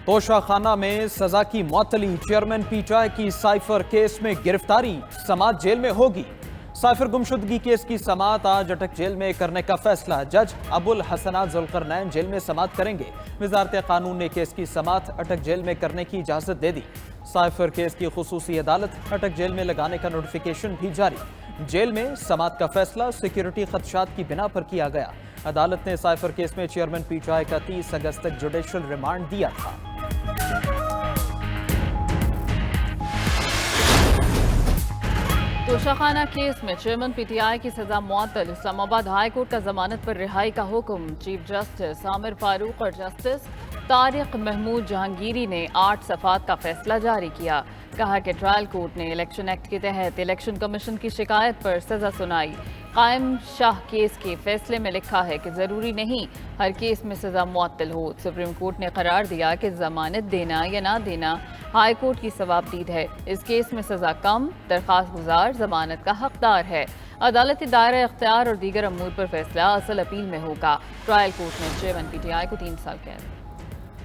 तोशाखाना में सजा की मुअत्तली, चेयरमैन पीटीआई की साइफर केस में गिरफ्तारी, समाअत जेल में होगी। साइफर गुमशुदगी केस की समाअत आज अटक जेल में करने का फैसला। जज अबुल हसनात जुल्करनैन जेल में समाअत करेंगे। वजारत कानून ने केस की समाअत अटक जेल में करने की इजाजत दे दी। साइफर केस की खुसूसी अदालत अटक जेल में लगाने का नोटिफिकेशन भी जारी। जेल में समाअत का फैसला सिक्योरिटी खदशात की बिना पर किया गया। अदालत ने साइफर केस में चेयरमैन पीटीआई का 30 अगस्त तक जुडिशल रिमांड दिया था। तोशाखाना केस में चेयरमैन पीटीआई की सजा मुअत्तल। इस्लामाबाद हाई कोर्ट का जमानत पर रिहाई का हुक्म। चीफ जस्टिस आमिर फारूक और जस्टिस तारिक महमूद जहांगीरी ने 8 सफ़ात का फैसला जारी किया। कहा कि ट्रायल कोर्ट ने इलेक्शन एक्ट के तहत इलेक्शन कमीशन की शिकायत पर सजा सुनाई। कायम शाह केस के फैसले में लिखा है कि जरूरी नहीं हर केस में सजा मुअत्तल हो। सुप्रीम कोर्ट ने करार दिया कि जमानत देना या ना देना हाई कोर्ट की सवाबदीद है। इस केस में सजा कम, दरख्वास्त गुजार जमानत का हकदार है। अदालती दायरा इख्तियार और दीगर अमूर पर फैसला असल अपील में होगा। ट्रायल कोर्ट ने चेयरमैन पीटीआई को 3 साल कैद।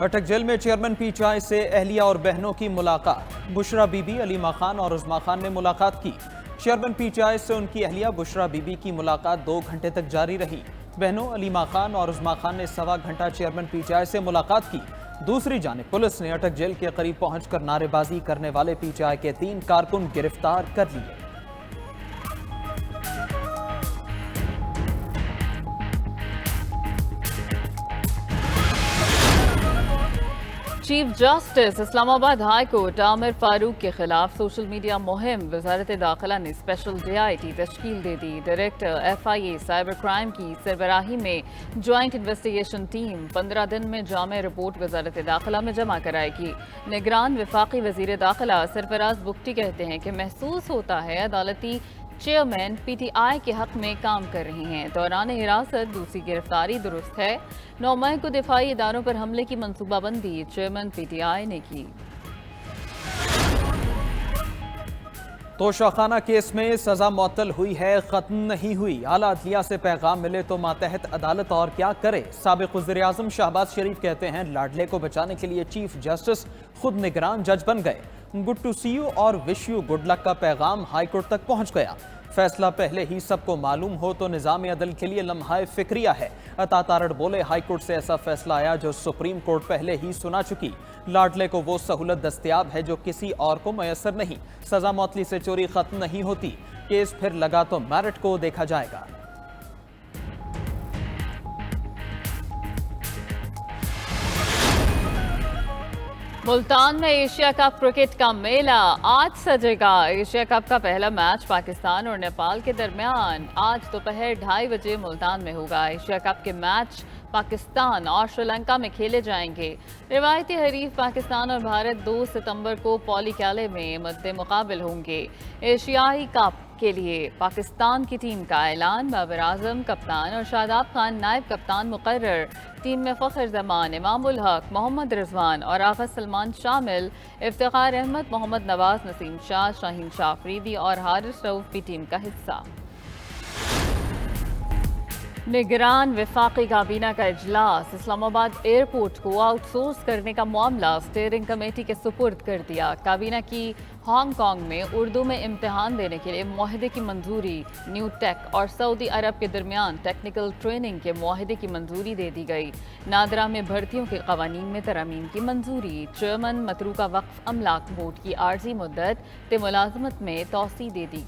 अटक जेल में चेयरमैन पीटीआई से अहलिया और बहनों की मुलाकात। बुशरा बीबी, अलीमा खान और उज़मा खान ने मुलाकात की। चेयरमैन पीटीआई से उनकी अहलिया बुशरा बीबी की मुलाकात 2 घंटे तक जारी रही। बहनों अलीमा खान और उज़मा खान ने 1.25 घंटा चेयरमैन पीटीआई से मुलाकात की। दूसरी जानिब पुलिस ने अटक जेल के करीब पहुंचकर नारेबाजी करने वाले पीटीआई के 3 कारकुन गिरफ्तार कर लिए। Chief justice Islamabad high court Aamir Farooq के खिलाफ सोशल मीडिया मुहिम। वजारत दाखिला ने स्पेशल DIT तश्कील दे दी। डायरेक्टर FIA साइबर क्राइम की सरबराही में ज्वाइंट इन्वेस्टिगेशन टीम 15 दिन में जामे रिपोर्ट वजारत दाखिला में जमा कराएगी। निगरान वफाकी वजीर दाखिला सरफराज बुख्ती कहते हैं कि महसूस होता है अदालती चेयरमैन PTI के हक में काम कर रही हैं। दौरान हिरासत दूसरी गिरफ्तारी दुरुस्त है। 9 मई को दिफाई इदारों पर हमले की मनसूबाबंदी चेयरमैन PTI ने की। तोशाखाना केस में सजा मुअत्तल हुई है, खत्म नहीं हुई। आला अदलिया से पैगाम मिले तो मातहत अदालत और क्या करे। साबिक वज़ीर आज़म शहबाज शरीफ कहते हैं लाडले को बचाने के लिए चीफ जस्टिस खुद निगरान जज बन गए। गुड टू सी यू और विश यू गुड लक का पैगाम हाईकोर्ट तक पहुंच गया। फैसला पहले ही सबको मालूम हो तो निज़ाम अदल के लिए लम्हा फिक्रिया है। अता तारड़ बोले हाईकोर्ट से ऐसा फैसला आया जो सुप्रीम कोर्ट पहले ही सुना चुकी। लाडले को वो सहूलत दस्तयाब है जो किसी और को मैसर नहीं। सजा मुअत्तली से चोरी खत्म नहीं होती। केस फिर लगा तो मेरिट को देखा जाएगा। मुल्तान में एशिया कप क्रिकेट का मेला आज सजेगा। एशिया कप का पहला मैच पाकिस्तान और नेपाल के दरमियान आज दोपहर 2:30 बजे मुल्तान में होगा। एशिया कप के मैच पाकिस्तान और श्रीलंका में खेले जाएंगे। रिवायती हरीफ पाकिस्तान और भारत 2 सितंबर को पौलीकैले में मद्दे मुकाबिल होंगे। एशियाई कप के लिए पाकिस्तान की टीम का ऐलान। बाबर आजम कप्तान और शादाब खान नायब कप्तान मुकर्रर। टीम में फ़ख्र जमान, इमाम उल हक, मोहम्मद रिजवान और आगा सलमान शामिल। इफ्तिखार अहमद, मोहम्मद नवाज, नसीम शाह, शाहीन शाह अफरीदी और हारिस रऊफ भी टीम का हिस्सा। निगरान वफाकी काबीना का इजलास। इस्लामाबाद एयरपोर्ट को आउटसोर्स करने का मामला स्टीयरिंग कमेटी के सुपुर्द कर दिया। काबीना की हांगकांग में उर्दू में इम्तिहान देने के लिए मुआहदे की मंजूरी। न्यू टेक और सऊदी अरब के दरमियान टेक्निकल ट्रेनिंग के मुआहदे की मंजूरी दे दी गई। नादरा में भर्तियों के कवानीन में तरमीम की मंजूरी। चेयरमैन मतरूका वक्फ अमलाक बोर्ड की आर्जी मुद्दत ते मुलाजमत में तौसी दे दी।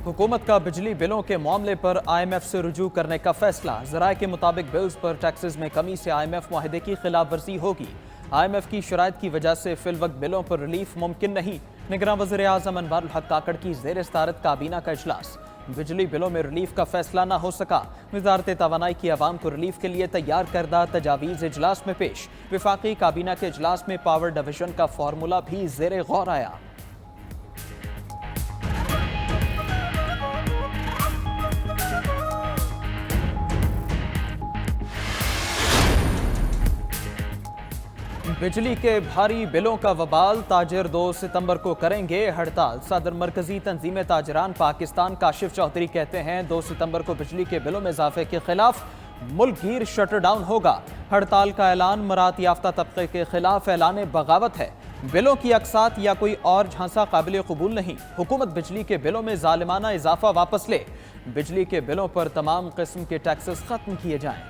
हुकूमत का बिजली बिलों के मामले पर IMF से रुजू करने का फैसला। ज़राए के मुताबिक बिल्स पर टैक्सेस में कमी से IMF मुआहदे की खिलाफ वर्जी होगी। IMF की शराइत की वजह से फिलवक्त बिलों पर रिलीफ मुमकिन नहीं। निगरान वज़ीर आज़म अनवारुल हक काकड़ की ज़ेर सदारत काबीना का इजलास। बिजली बिलों में रिलीफ का फैसला न हो सका। वजारत तवानाई की आवाम को रिलीफ के लिए तैयार करदा तजावीज़ इजलास में पेश। वफाकी काबीना के इजलास में पावर डिवीजन का फार्मूला भी ज़ेर गौर आया। बिजली के भारी बिलों का वबाल, ताजिर 2 सितंबर को करेंगे हड़ताल। सदर मरकजी तंजीम ताजरान पाकिस्तान काशिफ चौधरी कहते हैं 2 सितंबर को बिजली के बिलों में इजाफे के खिलाफ मुल्क गिर शटर डाउन होगा। हड़ताल का ऐलान मरात याफ्ता तबके के खिलाफ ऐलान बगावत है। बिलों की अकसात या कोई और झांसा काबिल कबूल नहीं। हुकूमत बिजली के बिलों में जालिमाना इजाफा वापस ले। बिजली के बिलों पर तमाम किस्म के टैक्सेस खत्म किए जाएं।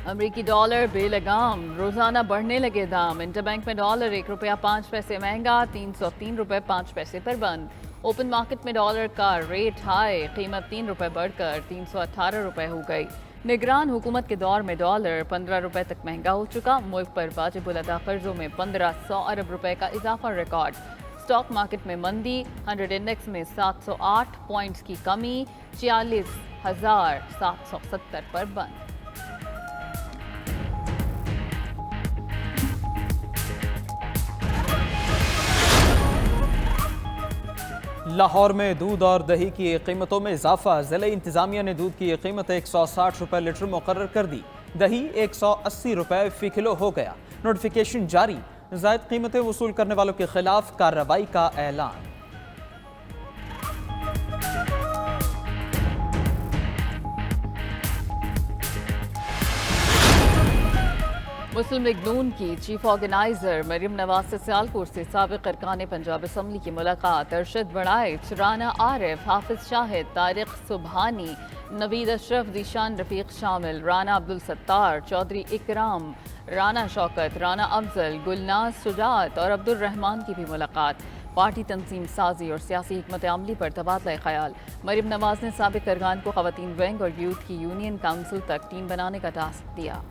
अमरीकी डॉलर बेलगाम, रोजाना बढ़ने लगे दाम। इंटरबैंक में डॉलर 1 रुपया 5 पैसे महंगा, 303 रुपये 5 पैसे पर बंद। ओपन मार्केट में डॉलर का रेट हाई, कीमत 3 रुपये बढ़कर 318 रुपये हो गई। निगरान हुकूमत के दौर में डॉलर 15 रुपये तक महंगा हो चुका। मुल्क पर वाजिबुल अदा कर्जों में 1500 अरब रुपए का इजाफा रिकॉर्ड। स्टॉक मार्केट में मंदी, 100 इंडेक्स में 708 पॉइंट्स की कमी, 46,770 पर बंद। लाहौर में दूध और दही की कीमतों में इजाफा। जिले इंतजामिया ने दूध की कीमत 160 रुपये लीटर मुकर्रर कर दी। दही 180 रुपये फी किलो हो गया। नोटिफिकेशन जारी, जायद कीमतें वसूल करने वालों के खिलाफ कार्रवाई का ऐलान। मुस्लिम लीग नून की चीफ ऑर्गेनाइजर मरियम नवाज से सियालकोट से साबिक अरकान पंजाब असम्बली की मुलाकात। अरशद बड़ाइच, राना आरिफ, हाफिज शाहिद, तारिक सुबहानी, नवीद अशरफ, जीशान रफीक शामिल, राना अब्दुल सत्तार, चौधरी इकराम, राना शौकत, राना अफजल, गुलनाज सुजात और अब्दुल रहमान की भी मुलाकात। पार्टी तंजीम साजी और सियासी हिकमत अमली पर तबादला ख्याल। मरियम नवाज ने साबिक अरकान को खवातीन विंग और यूथ की यूनियन काउंसिल तक टीम बनाने का टास्क दिया।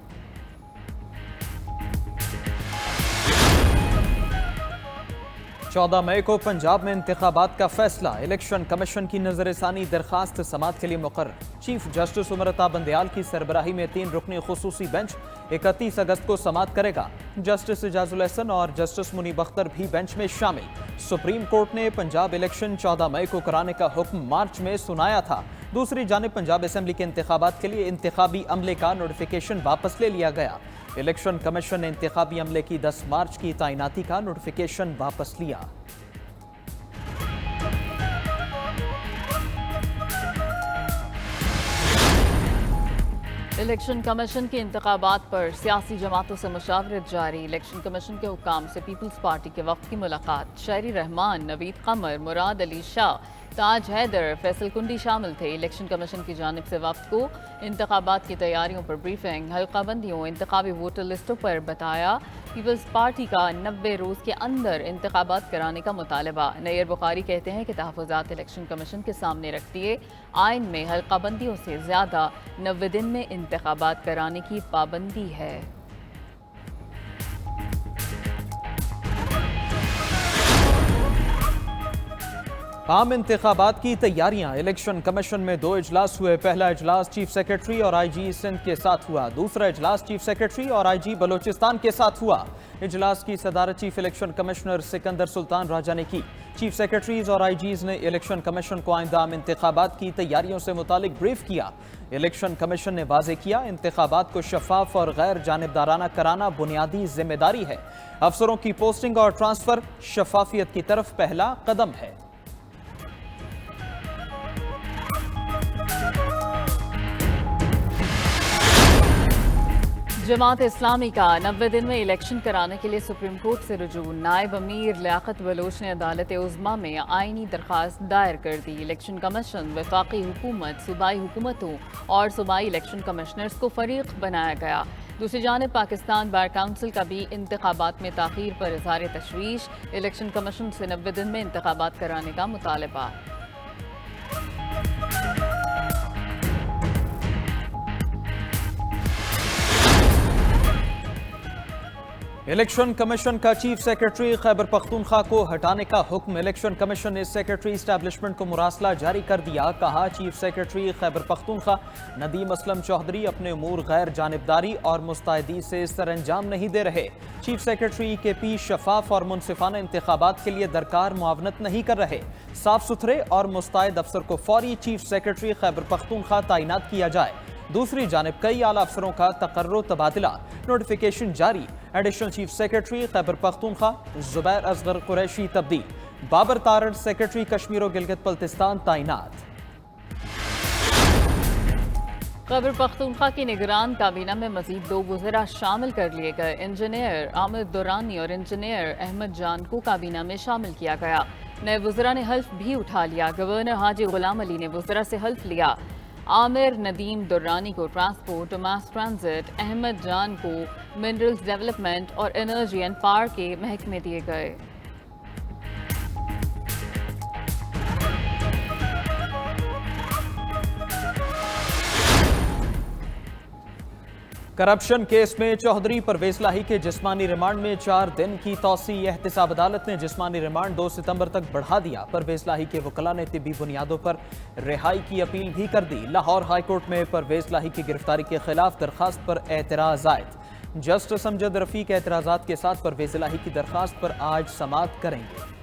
14 मई को पंजाब में इंतखाबात का फैसला। इलेक्शन कमीशन की नजरसानी दरखास्त समात के लिए मुकर्रर। चीफ जस्टिस उमरता बंदयाल की सरबराही में 3 रुकनी खुसूसी बेंच 31 अगस्त को समात करेगा। जस्टिस इजाजुल एहसन और जस्टिस मुनीब अख्तर भी बेंच में शामिल। सुप्रीम कोर्ट ने पंजाब इलेक्शन 14 मई को कराने का हुक्म मार्च में सुनाया था। दूसरी जानिब पंजाब असेंबली के इंतखाबात के लिए इंतखाबी अमले का नोटिफिकेशन वापस ले लिया गया। इलेक्शन कमीशन ने इंतखाबी अमले की 10 मार्च की तैनाती का नोटिफिकेशन वापस लिया। इलेक्शन कमीशन के इंतखाबात पर सियासी जमातों से मुशावरत जारी। इलेक्शन कमीशन के हुक्काम से पीपल्स पार्टी के वक्त की मुलाकात। शहरी रहमान, नवीद कमर, मुराद अली शाह, ताज हैदर, फैसल कुंडी शामिल थे। इलेक्शन कमीशन की जानिब से वक्त को इंतखाबात की तैयारियों पर ब्रीफिंग। हल्काबंदियों, इंतखाबी वोटर लिस्टों पर बताया। पीपल्स पार्टी का 90 रोज़ के अंदर इंतखाबात कराने का मुतालबा। नैयर बुखारी कहते हैं कि तहफ़्फ़ुज़ात इलेक्शन कमीशन के सामने रख दिए। आइन में हल्काबंदियों से ज़्यादा 90 दिन में इंतखाबात कराने की पाबंदी है। आम इंतखाबात की तैयारियां। इलेक्शन कमीशन में 2 इजलास हुए। पहला इजलास चीफ सेक्रेटरी और IG सिंध के साथ हुआ। दूसरा इजलास चीफ सेक्रेटरी और IG बलोचिस्तान के साथ हुआ। इजलास की सदारत chief election commissioner Sikandar Sultan Raja ने की। चीफ सेक्रेटरीज और IGs ने इलेक्शन कमीशन को आइंदा आम इंतखाबात की तैयारियों से मुतालिक ब्रीफ किया। इलेक्शन कमीशन ने वाज़ेह किया, इंतखाबात को शफाफ और गैर जानिबदाराना कराना बुनियादी जिम्मेदारी है। अफसरों की पोस्टिंग और ट्रांसफर शफाफियत की तरफ पहला कदम है। जमात इस्लामी का 90 दिन में इलेक्शन कराने के लिए सुप्रीम कोर्ट से रुजू। नायब अमीर लियाकत बलोच ने अदालत उज़्मा में आइनी दरख्वास्त दायर कर दी। इलेक्शन कमीशन, वफाकी हुकूमत, सूबाई हुकूमतों और सूबाई इलेक्शन कमिश्नर्स को फरीक बनाया गया। दूसरी जानिब पाकिस्तान बार काउंसिल का भी इंतखाबात में ताख़ीर पर इज़हार तशवीश। इलेक्शन कमीशन से 90 दिन में इंतखाबात कराने का मुतालबा। इलेक्शन कमीशन का चीफ सेक्रेटरी खैबर पख्तूनख्वा को हटाने का हुक्म। इलेक्शन कमीशन ने सेक्रेटरी एस्टैब्लिशमेंट को मुरासला जारी कर दिया। कहा, चीफ सेक्रेटरी खैबर पख्तूनख्वा नदीम असलम चौधरी अपने उमूर गैर जानिबदारी और मुस्तैदी से सरअंजाम नहीं दे रहे। चीफ सेक्रेटरी के पी शफाफ और मुनसिफाना इंतखाबात के लिए दरकार मुआवनत नहीं कर रहे। साफ सुथरे और मुस्तैद अफसर को फौरी चीफ सेक्रेटरी खैबर पख्तूनख्वा तैनात किया जाए। दूसरी जानिब कई आला अफसरों का तकर्रो तबादला, नोटिफिकेशन जारी। Additional chief secretary Khyber Pakhtunkhwa Zubair Asghar Qureshi तब्दील। बाबर तारड़ सेक्रेटरी कश्मीर और गिलगित बल्तिस्तान तैनात। खैबर पख्तूनख्वा की निगरान काबीना में मजीद 2 वज़रा शामिल कर लिए गए। इंजीनियर आमिर दुरानी और इंजीनियर अहमद जान को काबीना में शामिल किया गया। नए वज़रा ने हल्फ भी उठा लिया। गवर्नर हाजी गुलाम अली ने वज़रा से हल्फ लिया। आमिर नदीम दुर्रानी को ट्रांसपोर्ट और मास ट्रांजिट, अहमद जान को मिनरल्स डेवलपमेंट और एनर्जी एंड पावर के महकमे दिए गए। करप्शन केस में चौधरी परवेज लाही के जिस्मानी रिमांड में 4 दिन की तौसी। एहतिसाब अदालत ने जिस्मानी रिमांड 2 सितंबर तक बढ़ा दिया। परवेज लाही के वकला ने तिब्बी बुनियादों पर रिहाई की अपील भी कर दी। लाहौर हाईकोर्ट में परवेज लाही की गिरफ्तारी के खिलाफ दरखास्त पर एतराज आयद। जस्टिस अमजद रफीक एतराजात के साथ परवेज लाही की दरखास्त पर आज समाअत करेंगे।